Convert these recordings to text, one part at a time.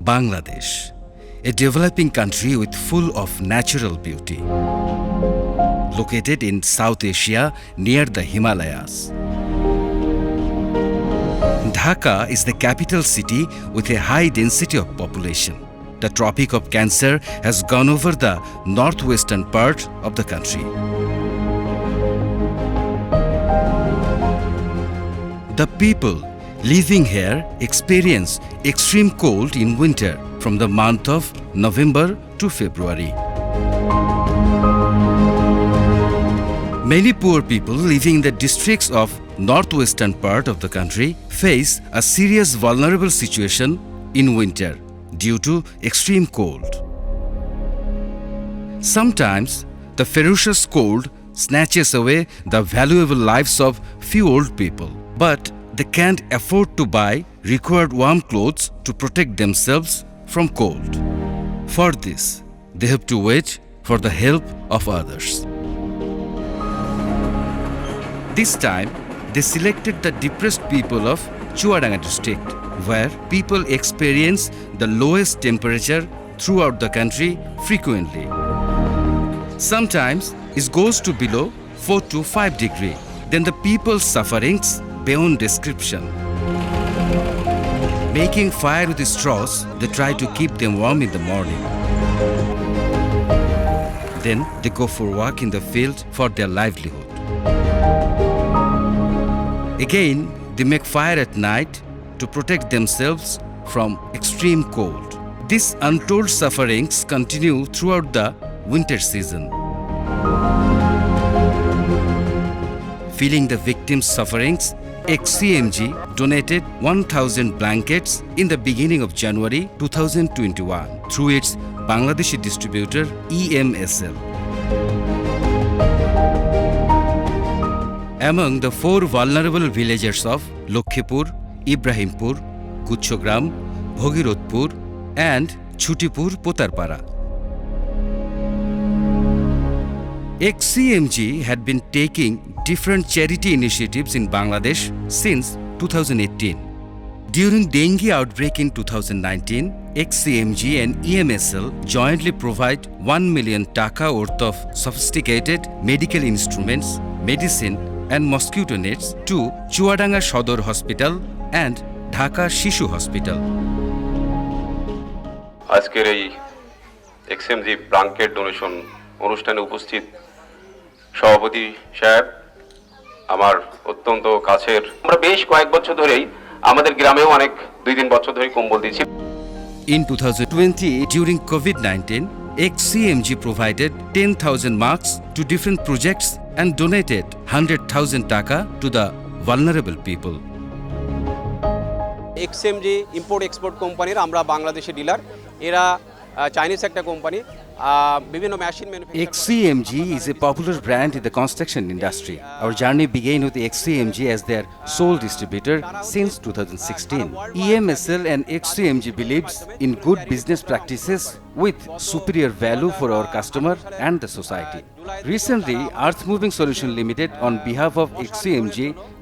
Bangladesh, a developing country with full of natural beauty. Located in South Asia near the Himalayas. Dhaka is the capital city with a high density of population. The Tropic of Cancer has gone over the northwestern part of the country. The people living here experience extreme cold in winter from the month of November to February. Many poor people living in the districts of northwestern part of the country face a serious vulnerable situation in winter due to extreme cold. Sometimes the ferocious cold snatches away the valuable lives of few old people, but they can't afford to buy required warm clothes to protect themselves from cold. For this, they have to wait for the help of others. This time, they selected the depressed people of Chuadanga district, where people experience the lowest temperature throughout the country frequently. Sometimes it goes to below 4 to 5 degrees. Then the people's sufferings beyond description. Making fire with straws, they try to keep them warm in the morning. Then they go for work in the field for their livelihood. Again, they make fire at night to protect themselves from extreme cold. These untold sufferings continue throughout the winter season. Feeling the victims' sufferings, XCMG donated 1,000 blankets in the beginning of January 2021 through its Bangladeshi distributor EMSL. Among the 4 vulnerable villages of Lokkhipur, Ibrahimpur, Kuchogram, Bhogirodpur and Chutipur Potarpara. XCMG had been taking different charity initiatives in Bangladesh since 2018. During dengue outbreak in 2019, XCMG and EMSL jointly provide 1 million taka worth of sophisticated medical instruments, medicine and mosquito nets to Chuadanga Shodor Hospital and Dhaka Shishu Hospital. আজকের এই XMG blanket donation অনুষ্ঠানে উপস্থিত সভাপতি সাহেব আমার অত্যন্ত কাছের, আমরা বেশ কয়েক বছর ধরেই আমাদের গ্রামেও অনেক 2-3 বছর ধরে কম্বল দিচ্ছি। In 2020, during COVID-19, XCMG provided 10,000 masks to different projects and donated 100,000 taka to the vulnerable people. XCMG import export কোম্পানির আমরা বাংলাদেশি ডিলার। এরা চাইনিজ একটা কোম্পানি, বিভিন্ন machine manufacture. XCMG is a popular brand in the construction industry. Our journey began with XCMG as their sole distributor since 2016. EMSL and XCMG believes in good business practices with superior value for our customer and the society. Recently, Earth Moving Solution Limited on behalf of XCMG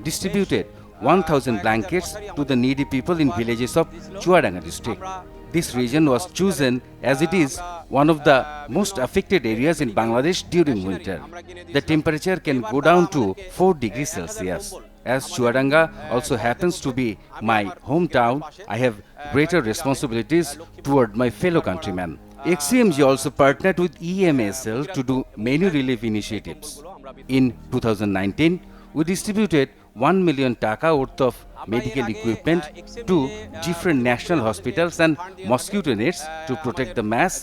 distributed 1,000 blankets to the needy people in villages of Chuadanga district. This region was chosen as it is one of the most affected areas in Bangladesh during winter. The temperature can go down to 4 degrees Celsius. As Chuadanga also happens to be my hometown, I have greater responsibilities toward my fellow countrymen. XCMG also partnered with EMSL to do many relief initiatives. In 2019, we distributed 1 million taka worth of medical equipment to different national hospitals and mosquito nets to protect the mass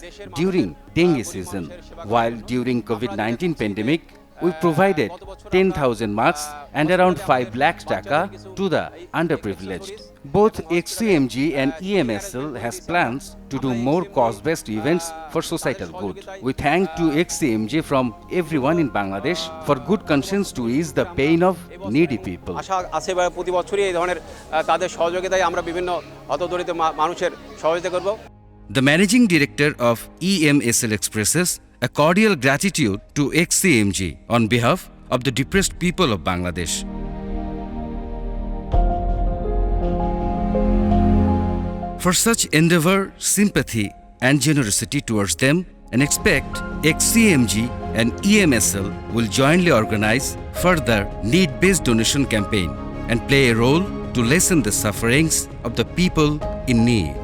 during dengue season. While during COVID-19 pandemic, we provided 10,000 masks and around 5 lakh taka to the underprivileged. Both XCMG and EMSL has plans to do more cause-based events for societal good. We thank to XCMG from everyone in Bangladesh for good conscience to ease the pain of needy people. আশা আছে প্রতি বছরই এই ধরনের তাদের সহযোগিতায় আমরা বিভিন্ন হতদরিদ্র মানুষের সহযোগিতা করব। The managing director of EMSL expresses a cordial gratitude to XCMG on behalf of the depressed people of Bangladesh. For such endeavor, sympathy and generosity towards them, and expect XCMG and EMSL will jointly organize further need-based donation campaign and play a role to lessen the sufferings of the people in need.